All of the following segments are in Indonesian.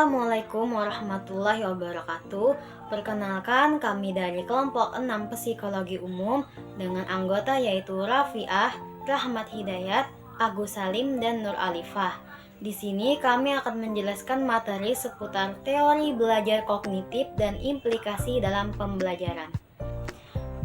Assalamualaikum warahmatullahi wabarakatuh. Perkenalkan, kami dari kelompok 6 Psikologi Umum dengan anggota yaitu Rafiah, Rahmat Hidayat, Agus Salim, dan Nur Alifah. Di sini kami akan menjelaskan materi seputar teori belajar kognitif dan implikasi dalam pembelajaran.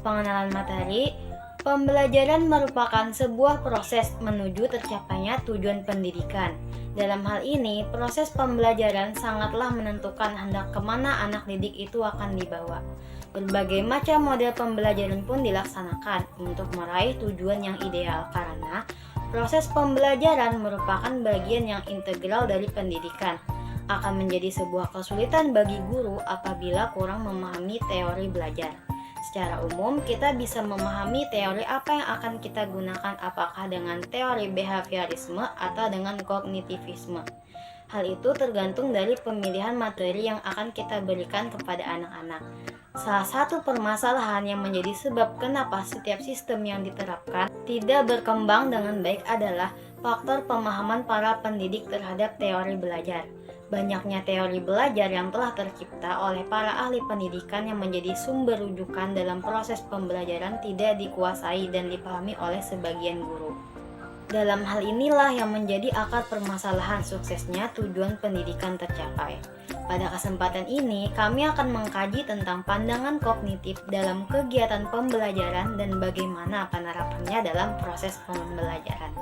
Pengenalan materi. Pembelajaran merupakan sebuah proses menuju tercapainya tujuan pendidikan. Dalam hal ini, proses pembelajaran sangatlah menentukan hendak kemana anak didik itu akan dibawa. Berbagai macam model pembelajaran pun dilaksanakan untuk meraih tujuan yang ideal karena proses pembelajaran merupakan bagian yang integral dari pendidikan. Akan menjadi sebuah kesulitan bagi guru apabila kurang memahami teori belajar. Secara umum, kita bisa memahami teori apa yang akan kita gunakan, apakah dengan teori behaviorisme atau dengan kognitivisme. Hal itu tergantung dari pemilihan materi yang akan kita berikan kepada anak-anak. Salah satu permasalahan yang menjadi sebab kenapa setiap sistem yang diterapkan tidak berkembang dengan baik adalah faktor pemahaman para pendidik terhadap teori belajar. Banyaknya teori belajar yang telah tercipta oleh para ahli pendidikan yang menjadi sumber rujukan dalam proses pembelajaran tidak dikuasai dan dipahami oleh sebagian guru. Dalam hal inilah yang menjadi akar permasalahan suksesnya tujuan pendidikan tercapai. Pada kesempatan ini, kami akan mengkaji tentang pandangan kognitif dalam kegiatan pembelajaran dan bagaimana penerapannya dalam proses pembelajaran.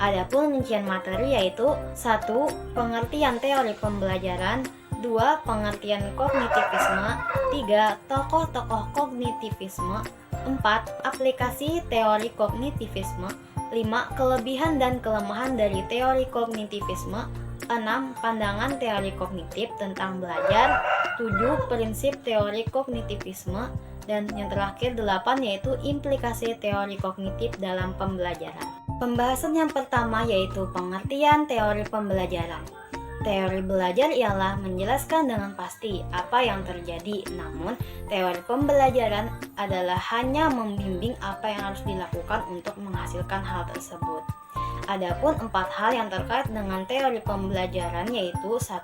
Adapun rincian materi yaitu 1. Pengertian teori pembelajaran, 2. Pengertian kognitivisme, 3. Tokoh-tokoh kognitivisme, 4. Aplikasi teori kognitivisme, 5. Kelebihan dan kelemahan dari teori kognitivisme, 6. Pandangan teori kognitif tentang belajar, 7. Prinsip teori kognitivisme, dan yang terakhir 8 yaitu implikasi teori kognitif dalam pembelajaran. Pembahasan yang pertama yaitu pengertian teori pembelajaran. Teori belajar ialah menjelaskan dengan pasti apa yang terjadi, namun teori pembelajaran adalah hanya membimbing apa yang harus dilakukan untuk menghasilkan hal tersebut. Adapun 4 hal yang terkait dengan teori pembelajaran yaitu 1.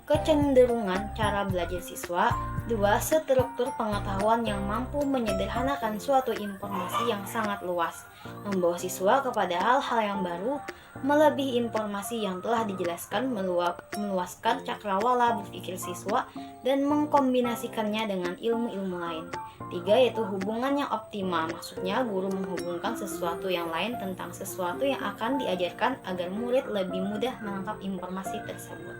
Kecenderungan cara belajar siswa, 2. Struktur pengetahuan yang mampu menyederhanakan suatu informasi yang sangat luas, membawa siswa kepada hal-hal yang baru, melebihi informasi yang telah dijelaskan, meluaskan cakrawala berpikir siswa, dan mengkombinasikannya dengan ilmu-ilmu lain. 3. Yaitu hubungan yang optimal, maksudnya guru menghubungkan sesuatu yang lain tentang sesuatu yang akan diajarkan agar murid lebih mudah menangkap informasi tersebut.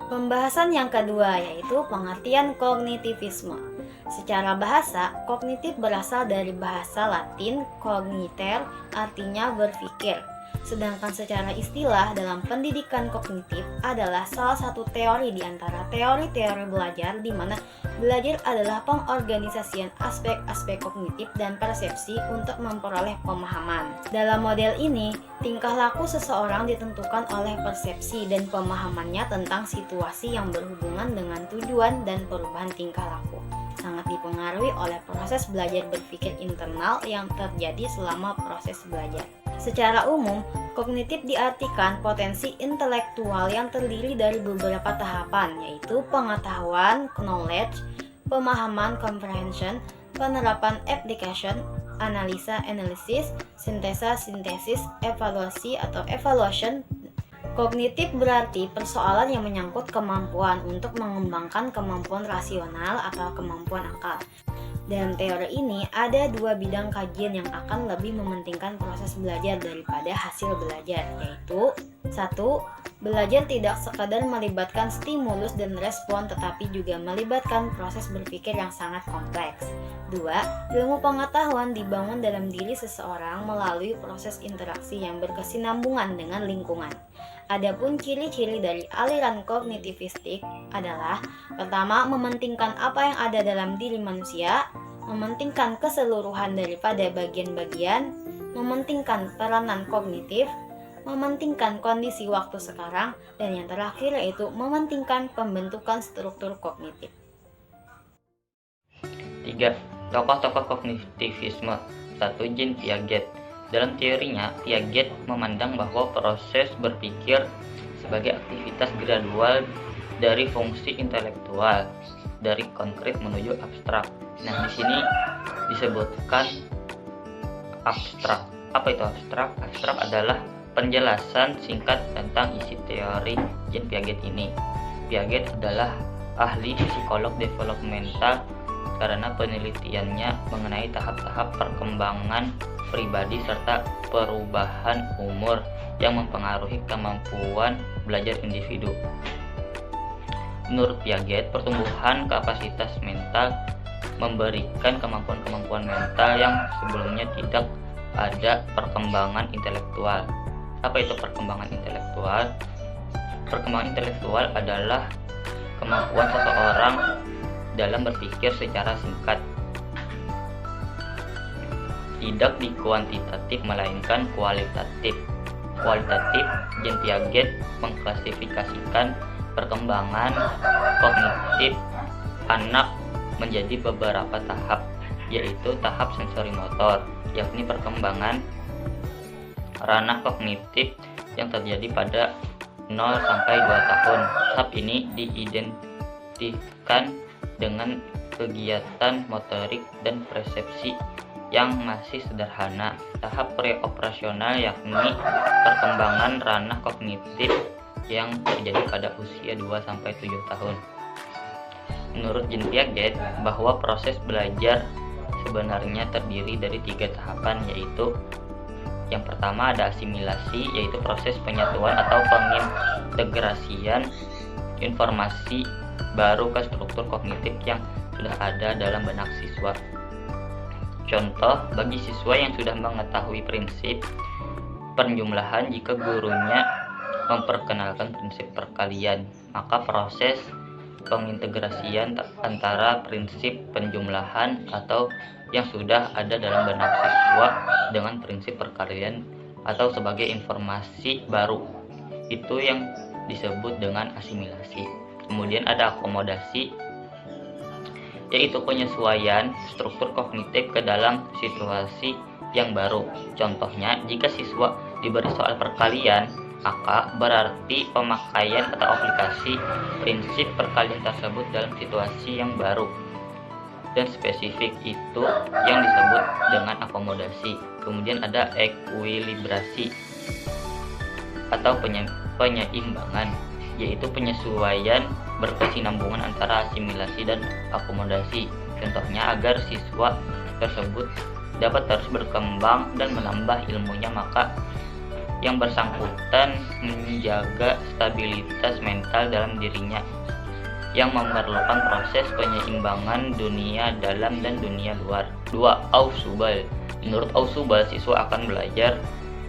Pembahasan yang kedua yaitu pengertian kognitivisme. Secara bahasa, kognitif berasal dari bahasa Latin cogniter, artinya berpikir. Sedangkan secara istilah dalam pendidikan kognitif adalah salah satu teori di antara teori-teori belajar di mana belajar adalah pengorganisasian aspek-aspek kognitif dan persepsi untuk memperoleh pemahaman. Dalam model ini, tingkah laku seseorang ditentukan oleh persepsi dan pemahamannya tentang situasi yang berhubungan dengan tujuan dan perubahan tingkah laku. Sangat dipengaruhi oleh proses belajar berpikir internal yang terjadi selama proses belajar. Secara umum, kognitif diartikan potensi intelektual yang terdiri dari beberapa tahapan, yaitu pengetahuan, knowledge, pemahaman, comprehension, penerapan, application, analisa, analysis, sintesa, sintesis, evaluasi atau evaluation. Kognitif berarti persoalan yang menyangkut kemampuan untuk mengembangkan kemampuan rasional atau kemampuan akal. Dalam teori ini ada 2 bidang kajian yang akan lebih mementingkan proses belajar daripada hasil belajar, yaitu 1. Belajar tidak sekadar melibatkan stimulus dan respon tetapi juga melibatkan proses berpikir yang sangat kompleks. 2. Ilmu pengetahuan dibangun dalam diri seseorang melalui proses interaksi yang berkesinambungan dengan lingkungan. Adapun ciri-ciri dari aliran kognitivistik adalah pertama, mementingkan apa yang ada dalam diri manusia, mementingkan keseluruhan daripada bagian-bagian, mementingkan peranan kognitif, mementingkan kondisi waktu sekarang, dan yang terakhir yaitu mementingkan pembentukan struktur kognitif. 3. Tokoh-tokoh kognitivisme. 1. Jean Piaget. Dalam teorinya, Piaget memandang bahwa proses berpikir sebagai aktivitas gradual dari fungsi intelektual, dari konkret menuju abstrak. Nah, di sini disebutkan abstrak. Apa itu abstrak? Abstrak adalah penjelasan singkat tentang isi teori Jean Piaget ini. Piaget adalah ahli psikolog developmental karena penelitiannya mengenai tahap-tahap perkembangan pribadi serta perubahan umur yang mempengaruhi kemampuan belajar individu. Menurut Piaget, pertumbuhan kapasitas mental memberikan kemampuan-kemampuan mental yang sebelumnya tidak ada perkembangan intelektual. Apa itu perkembangan intelektual? Perkembangan intelektual adalah kemampuan seseorang dalam berpikir secara singkat, tidak di kuantitatif melainkan kualitatif. Kualitatif, Jean Piaget mengklasifikasikan perkembangan kognitif anak menjadi beberapa tahap, yaitu tahap sensori motor, yakni perkembangan ranah kognitif yang terjadi pada 0 sampai 2 tahun. Tahap ini diidentikan dengan kegiatan motorik dan persepsi yang masih sederhana. Tahap preoperasional yakni perkembangan ranah kognitif yang terjadi pada usia 2 sampai 7 tahun. Menurut Jean Piaget, bahwa proses belajar sebenarnya terdiri dari 3 tahapan, yaitu yang pertama ada asimilasi, yaitu proses penyatuan atau pengintegrasian informasi baru ke struktur kognitif yang sudah ada dalam benak siswa. Contoh, bagi siswa yang sudah mengetahui prinsip penjumlahan, jika gurunya memperkenalkan prinsip perkalian, maka proses pengintegrasian antara prinsip penjumlahan atau yang sudah ada dalam benak siswa dengan prinsip perkalian atau sebagai informasi baru, itu yang disebut dengan asimilasi. Kemudian ada akomodasi, yaitu penyesuaian struktur kognitif ke dalam situasi yang baru. Contohnya, jika siswa diberi soal perkalian, maka berarti pemakaian atau aplikasi prinsip perkalian tersebut dalam situasi yang baru dan spesifik, itu yang disebut dengan akomodasi. Kemudian ada ekuilibrasi atau penyeimbangan, yaitu penyesuaian berkesinambungan antara asimilasi dan akomodasi. Contohnya, agar siswa tersebut dapat terus berkembang dan menambah ilmunya, maka yang bersangkutan menjaga stabilitas mental dalam dirinya yang memerlukan proses penyeimbangan dunia dalam dan dunia luar. 2. Ausubel. Menurut Ausubel, siswa akan belajar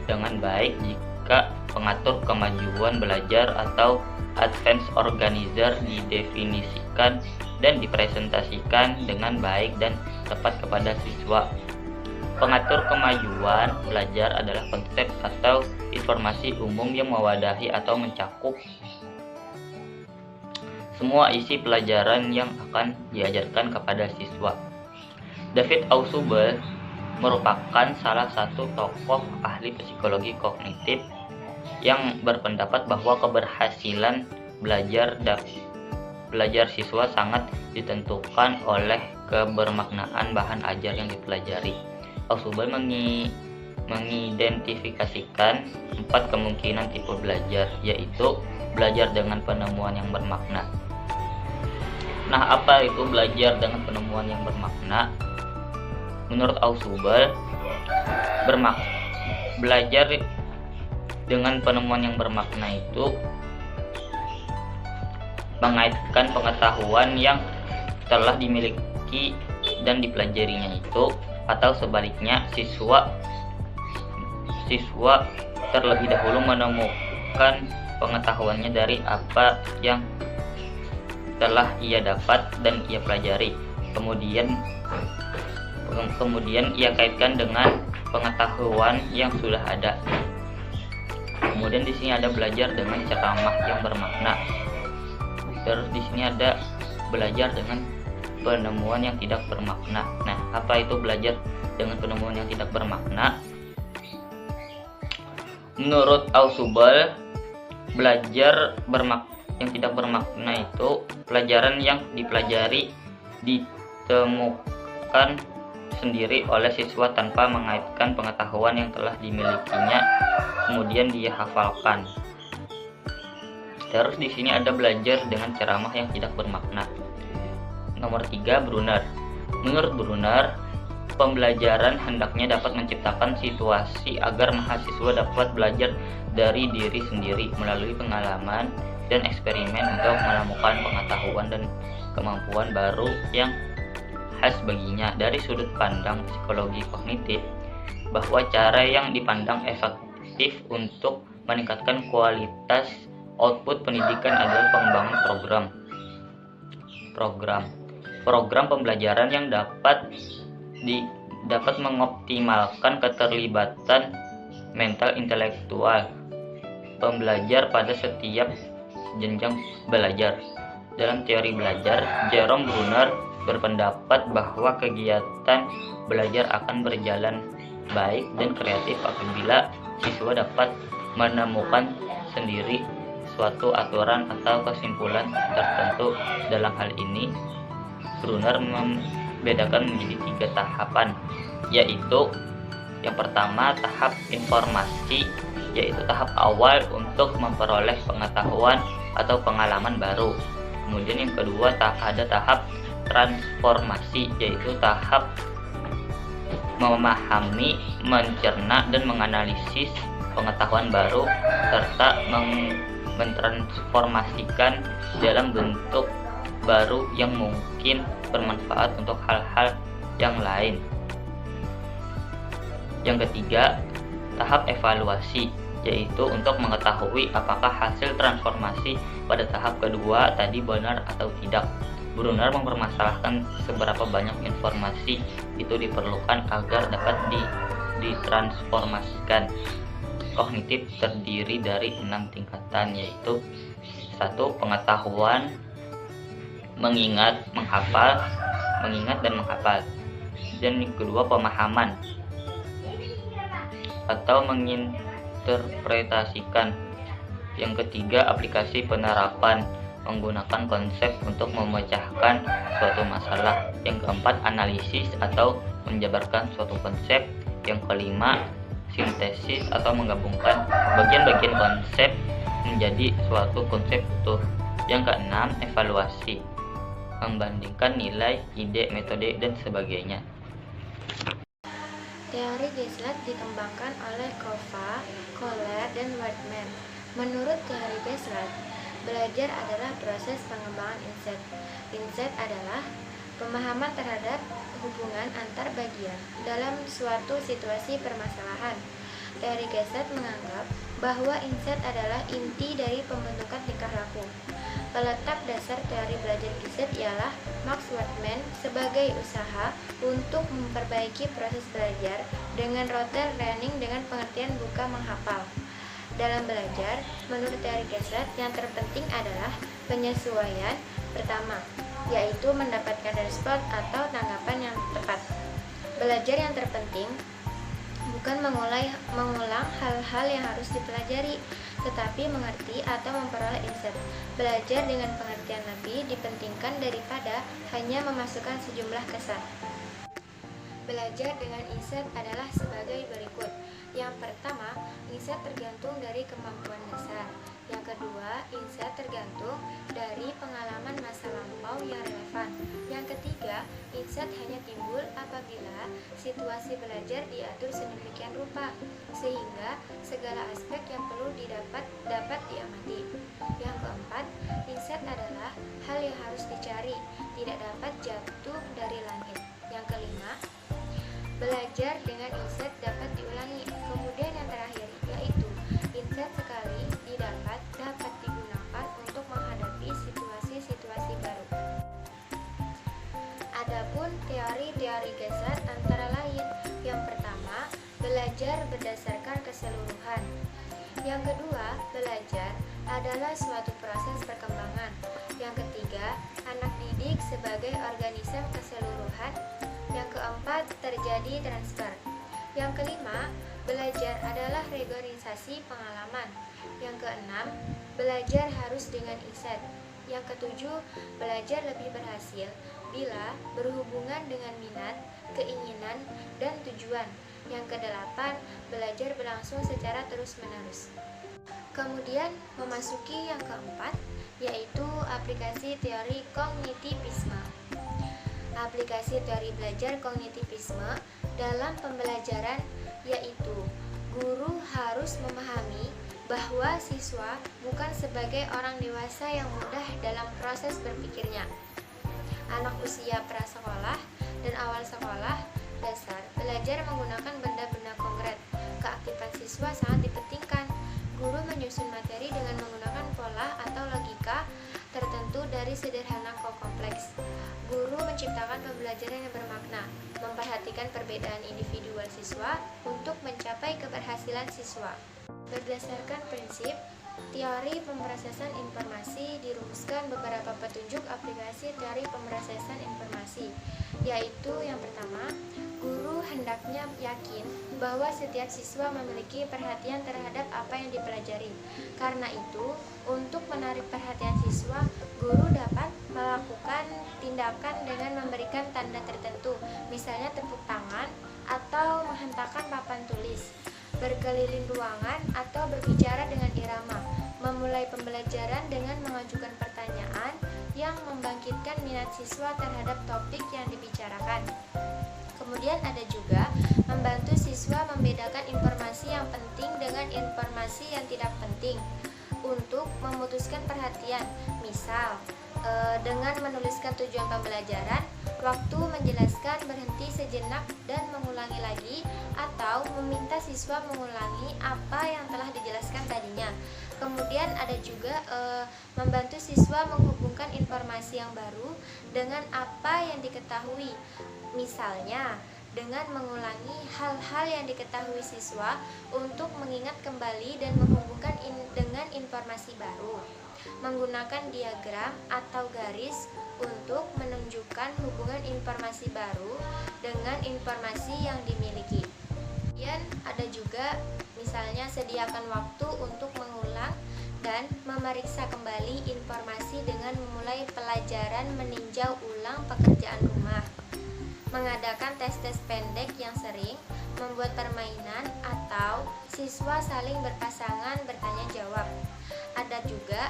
dengan baik jika pengatur kemajuan belajar atau advanced organizer didefinisikan dan dipresentasikan dengan baik dan tepat kepada siswa. Pengatur kemajuan belajar adalah konsep atau informasi umum yang mewadahi atau mencakup semua isi pelajaran yang akan diajarkan kepada siswa. David Ausubel merupakan salah satu tokoh ahli psikologi kognitif yang berpendapat bahwa keberhasilan belajar siswa sangat ditentukan oleh kebermaknaan bahan ajar yang dipelajari. Ausubel mengidentifikasikan 4 kemungkinan tipe belajar, yaitu belajar dengan penemuan yang bermakna. Nah, apa itu belajar dengan penemuan yang bermakna? Menurut Ausubel, belajar dengan penemuan yang bermakna itu mengaitkan pengetahuan yang telah dimiliki dan dipelajarinya itu, atau sebaliknya, siswa terlebih dahulu menemukan pengetahuannya dari apa yang telah ia dapat dan ia pelajari. Kemudian ia kaitkan dengan pengetahuan yang sudah ada. Kemudian di sini ada belajar dengan ceramah yang bermakna. Terus di sini ada belajar dengan penemuan yang tidak bermakna. Nah, apa itu belajar dengan penemuan yang tidak bermakna? Menurut Ausubel, belajar Yang tidak bermakna itu pelajaran yang dipelajari ditemukan sendiri oleh siswa tanpa mengaitkan pengetahuan yang telah dimilikinya, kemudian dia hafalkan. Terus di sini ada belajar dengan ceramah yang tidak bermakna. Nomor 3, Brunner. Menurut Brunner, pembelajaran hendaknya dapat menciptakan situasi agar mahasiswa dapat belajar dari diri sendiri melalui pengalaman dan eksperimen untuk menemukan pengetahuan dan kemampuan baru yang khas baginya. Dari sudut pandang psikologi kognitif, bahwa cara yang dipandang efektif untuk meningkatkan kualitas output pendidikan adalah pengembangan program pembelajaran yang dapat mengoptimalkan keterlibatan mental intelektual pembelajar pada setiap jenjang belajar. Dalam teori belajar, Jerome Brunner berpendapat bahwa kegiatan belajar akan berjalan baik dan kreatif apabila siswa dapat menemukan sendiri suatu aturan atau kesimpulan tertentu. Dalam hal ini, Brunner membedakan menjadi 3 tahapan, yaitu yang pertama tahap informasi, yaitu tahap awal untuk memperoleh pengetahuan atau pengalaman baru. Kemudian yang kedua ada tahap transformasi, yaitu tahap memahami, mencerna, dan menganalisis pengetahuan baru serta mentransformasikan dalam bentuk baru yang mungkin bermanfaat untuk hal-hal yang lain. Yang ketiga, tahap evaluasi, yaitu untuk mengetahui apakah hasil transformasi pada tahap kedua tadi benar atau tidak. Brunner mempermasalahkan seberapa banyak informasi itu diperlukan agar dapat ditransformasikan. Kognitif terdiri dari 6 tingkatan, yaitu 1. Pengetahuan, mengingat dan menghafal. Dan yang kedua, pemahaman atau menginterpretasikan. Yang ketiga, aplikasi penerapan, menggunakan konsep untuk memecahkan suatu masalah. Yang keempat, analisis atau menjabarkan suatu konsep. Yang kelima, sintesis atau menggabungkan bagian-bagian konsep menjadi suatu konsep utuh. Yang keenam, evaluasi, membandingkan nilai, ide, metode, dan sebagainya. Teori Gaslight dikembangkan oleh Kova, Kohler, dan Waldman. Menurut teori Gaslight, belajar adalah proses pengembangan insight. Insight adalah pemahaman terhadap hubungan antar bagian dalam suatu situasi permasalahan. Teori Gaslight menganggap bahwa insight adalah inti dari pembentukan tingkah laku. Peletak dasar teori belajar Gaslight ialah Max Waldman sebagai usaha untuk memperbaiki proses belajar dengan rote learning dengan pengertian bukan menghafal. Dalam belajar, menurut teori Gaslight, yang terpenting adalah penyesuaian pertama, yaitu mendapatkan respon atau tanggapan yang tepat. Belajar yang terpenting bukan mengulang hal-hal yang harus dipelajari, tetapi mengerti atau memperoleh insight. Belajar dengan pengertian lebih dipentingkan daripada hanya memasukkan sejumlah kesan. Belajar dengan insight adalah sebagai berikut. Yang pertama, insight tergantung dari kemampuan dasar. Yang kedua, insight tergantung dari pengalaman masa lampau yang relevan. Yang ketiga, insight hanya timbul apabila situasi belajar diatur sedemikian rupa sehingga segala aspek yang perlu dapat diamati. Yang keempat, insight adalah hal yang harus dicari, tidak dapat jatuh dari langit. Yang kelima, belajar dengan insight dapat diulangi. Kemudian yang terakhir, yaitu insight sekali didapat dapat digunakan untuk menghadapi situasi-situasi baru. Adapun teori-teori Gaslight antara lain, yang pertama, belajar berdasarkan keseluruhan. Yang kedua, belajar adalah suatu proses perkembangan. Yang ketiga, anak didik sebagai organisme keseluruhan. Yang keempat, terjadi transfer. Yang kelima, belajar adalah regularisasi pengalaman. Yang keenam, belajar harus dengan insight. Yang ketujuh, belajar lebih berhasil bila berhubungan dengan minat, keinginan, dan tujuan. Yang kedelapan, belajar berlangsung secara terus-menerus. Kemudian memasuki yang keempat, yaitu aplikasi teori kognitivisme. Aplikasi teori belajar kognitivisme dalam pembelajaran yaitu guru harus memahami bahwa siswa bukan sebagai orang dewasa yang mudah dalam proses berpikirnya. Anak usia prasekolah dan awal sekolah dasar belajar menggunakan benda-benda konkret. Keaktifan siswa sangat dipentingkan. Guru menyusun materi dengan menggunakan pola atau logika tertentu dari sederhana ke kompleks. Guru menciptakan pembelajaran yang bermakna, memperhatikan perbedaan individual siswa untuk mencapai keberhasilan siswa. Berdasarkan prinsip teori pemrosesan informasi, dirumuskan beberapa petunjuk aplikasi teori pemrosesan informasi, yaitu yang pertama, guru hendaknya yakin bahwa setiap siswa memiliki perhatian terhadap apa yang dipelajari. Karena itu, untuk menarik perhatian siswa, guru dapat melakukan tindakan dengan memberikan tanda tertentu, misalnya tepuk tangan atau menghentakkan papan tulis, berkeliling ruangan atau berbicara dengan irama, memulai pembelajaran dengan mengajukan pertanyaan yang membangkitkan minat siswa terhadap topik yang dibicarakan. Kemudian ada juga membantu siswa membedakan informasi yang penting dengan informasi yang tidak penting untuk memutuskan perhatian. Misal, dengan menuliskan tujuan pembelajaran, waktu menjelaskan, berhenti sejenak dan mengulangi lagi, atau meminta siswa mengulangi apa yang telah dijelaskan tadinya. Kemudian ada juga membantu siswa menghubungkan informasi yang baru dengan apa yang diketahui. Misalnya, dengan mengulangi hal-hal yang diketahui siswa untuk mengingat kembali dan menghubungkan dengan informasi baru. Menggunakan diagram atau garis untuk menunjukkan hubungan informasi baru dengan informasi yang dimiliki. Kemudian ada juga misalnya sediakan waktu untuk mengulang dan memeriksa kembali informasi dengan memulai pelajaran meninjau ulang pekerjaan rumah. Mengadakan tes-tes pendek yang sering, membuat permainan atau siswa saling berpasangan bertanya jawab. Ada juga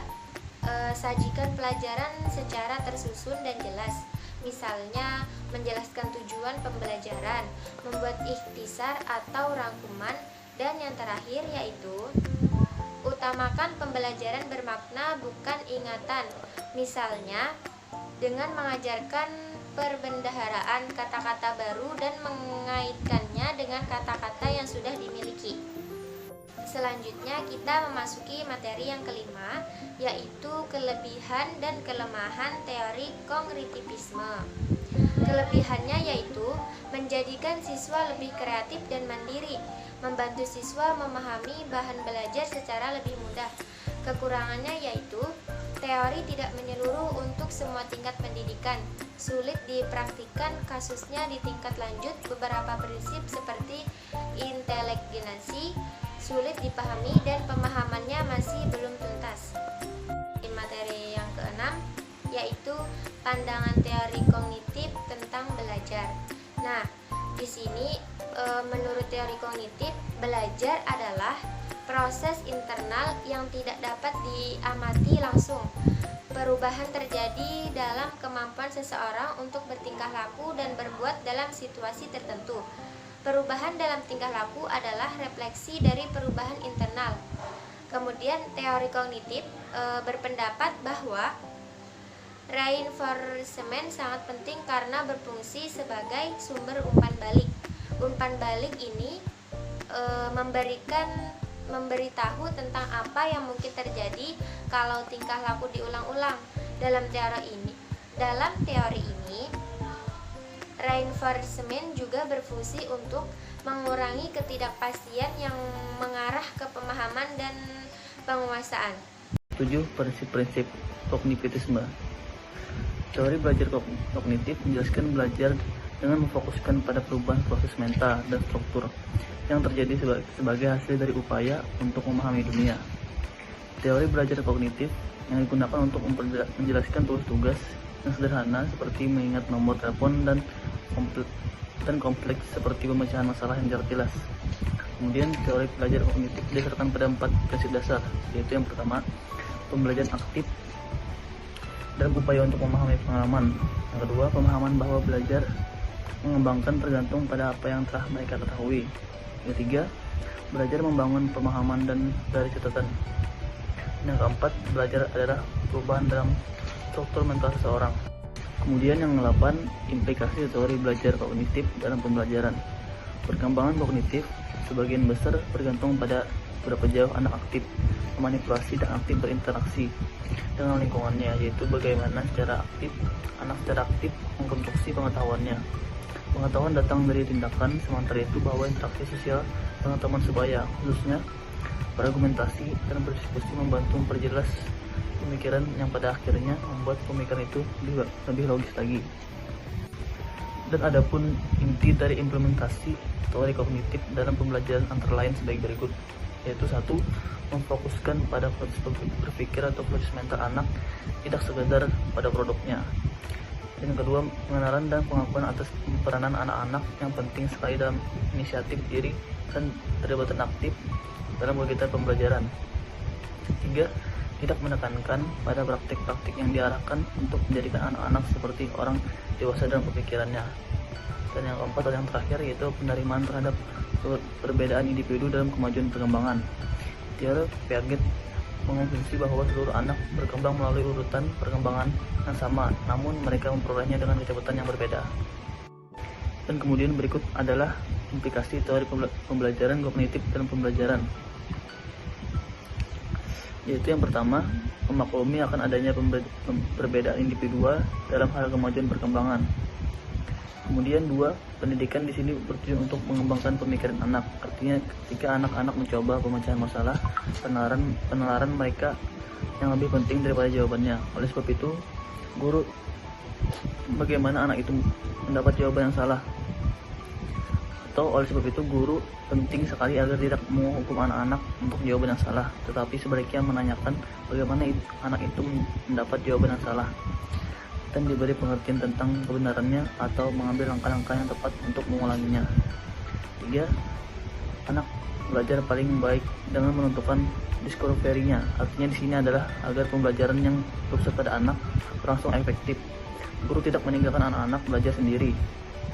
sajikan pelajaran secara tersusun dan jelas. Misalnya menjelaskan tujuan pembelajaran, membuat ikhtisar atau rangkuman, dan yang terakhir yaitu utamakan pembelajaran bermakna bukan ingatan. Misalnya dengan mengajarkan perbendaharaan kata-kata baru dan mengaitkannya dengan kata-kata yang sudah dimiliki. Selanjutnya kita memasuki materi yang kelima, yaitu kelebihan dan kelemahan teori kognitivisme. Kelebihannya yaitu menjadikan siswa lebih kreatif dan mandiri, membantu siswa memahami bahan belajar secara lebih mudah. Kekurangannya yaitu teori tidak menyeluruh untuk semua tingkat pendidikan, sulit dipraktikkan kasusnya di tingkat lanjut. Beberapa prinsip seperti inteligensi sulit dipahami dan pemahamannya masih belum tuntas. Di materi yang keenam yaitu pandangan teori kognitif tentang belajar. Nah, di sini menurut teori kognitif, belajar adalah proses internal yang tidak dapat diamati langsung. Perubahan terjadi dalam kemampuan seseorang untuk bertingkah laku dan berbuat dalam situasi tertentu. Perubahan dalam tingkah laku adalah refleksi dari perubahan internal. Kemudian teori kognitif berpendapat bahwa reinforcement sangat penting karena berfungsi sebagai sumber umpan balik. Umpan balik ini memberitahu tentang apa yang mungkin terjadi kalau tingkah laku diulang-ulang. Dalam teori ini, reinforcement juga berfungsi untuk mengurangi ketidakpastian yang mengarah ke pemahaman dan penguasaan. 7. Prinsip-prinsip kognitivisme. Teori belajar kognitif menjelaskan belajar dengan memfokuskan pada perubahan proses mental dan struktur yang terjadi sebagai hasil dari upaya untuk memahami dunia. Teori belajar kognitif yang digunakan untuk menjelaskan tugas-tugas yang sederhana seperti mengingat nomor telepon dan kompleks seperti pemecahan masalah yang tidak jelas. Kemudian teori belajar kognitif didasarkan pada 4 prinsip dasar, yaitu yang pertama, pembelajaran aktif dan upaya untuk memahami pengalaman. Yang kedua, pemahaman bahwa belajar mengembangkan tergantung pada apa yang telah mereka ketahui. Yang ketiga, belajar membangun pemahaman dan dari catatan. Yang keempat, belajar adalah perubahan dalam struktur mental seseorang. Kemudian yang ke-8, implikasi teori belajar kognitif dalam pembelajaran. Perkembangan kognitif sebagian besar bergantung pada berapa jauh anak aktif memanipulasi dan aktif berinteraksi dengan lingkungannya, yaitu bagaimana anak secara aktif mengkonstruksi pengetahuannya. Pengetahuan datang dari tindakan, sementara itu bahwa interaksi sosial dengan teman sebaya, khususnya berargumentasi dan berdiskusi membantu memperjelas pemikiran yang pada akhirnya membuat pemikiran itu lebih logis lagi. Dan adapun inti dari implementasi teori kognitif dalam pembelajaran antara lain sebagai berikut, yaitu 1. Memfokuskan pada proses berpikir atau proses mental anak, tidak sekedar pada produknya. Dan kedua, pengenalan dan pengakuan atas peranan anak-anak yang penting sekali dalam inisiatif diri dan terlibatan aktif dalam kegiatan pembelajaran. 3. Tidak menekankan pada praktik-praktik yang diarahkan untuk menjadikan anak-anak seperti orang dewasa dalam pemikirannya. Dan yang keempat atau yang terakhir, yaitu penerimaan terhadap perbedaan individu dalam kemajuan perkembangan. Teori Piaget mengasumsi bahwa seluruh anak berkembang melalui urutan perkembangan yang sama, namun mereka memperolehnya dengan kecepatan yang berbeda. Dan kemudian berikut adalah implikasi teori pembelajaran kognitif dalam pembelajaran, yaitu yang pertama, memaklumi akan adanya perbedaan individual dalam hal kemajuan perkembangan. Kemudian 2, pendidikan di sini bertujuan untuk mengembangkan pemikiran anak. Artinya ketika anak-anak mencoba pemecahan masalah, penalaran mereka yang lebih penting daripada jawabannya. Oleh sebab itu, guru bagaimana anak itu mendapat jawaban yang salah. Atau oleh sebab itu guru penting sekali agar tidak menghukum anak-anak untuk jawaban yang salah, tetapi sebaliknya menanyakan bagaimana anak itu mendapat jawaban yang salah, dan diberi pengertian tentang kebenarannya atau mengambil langkah-langkah yang tepat untuk mengulanginya. 3. Anak belajar paling baik dengan menentukan discovery-nya. Artinya di sini adalah agar pembelajaran yang berpusat pada anak berlangsung efektif. Guru tidak meninggalkan anak-anak belajar sendiri,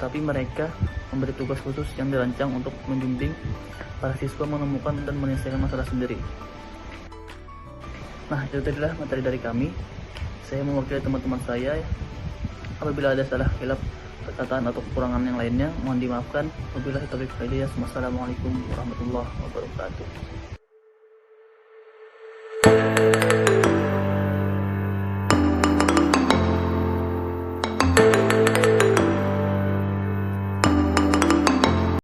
tapi mereka memberi tugas khusus yang dirancang untuk membimbing para siswa menemukan dan menyelesaikan masalah sendiri. Nah, itu tadilah materi dari kami. Saya mewakili teman-teman saya. Apabila ada salah khilaf, perkataan atau kekurangan yang lainnya, mohon dimaafkan. Wabillahi taufiq wal hidayah. Wassalamualaikum warahmatullahi wabarakatuh.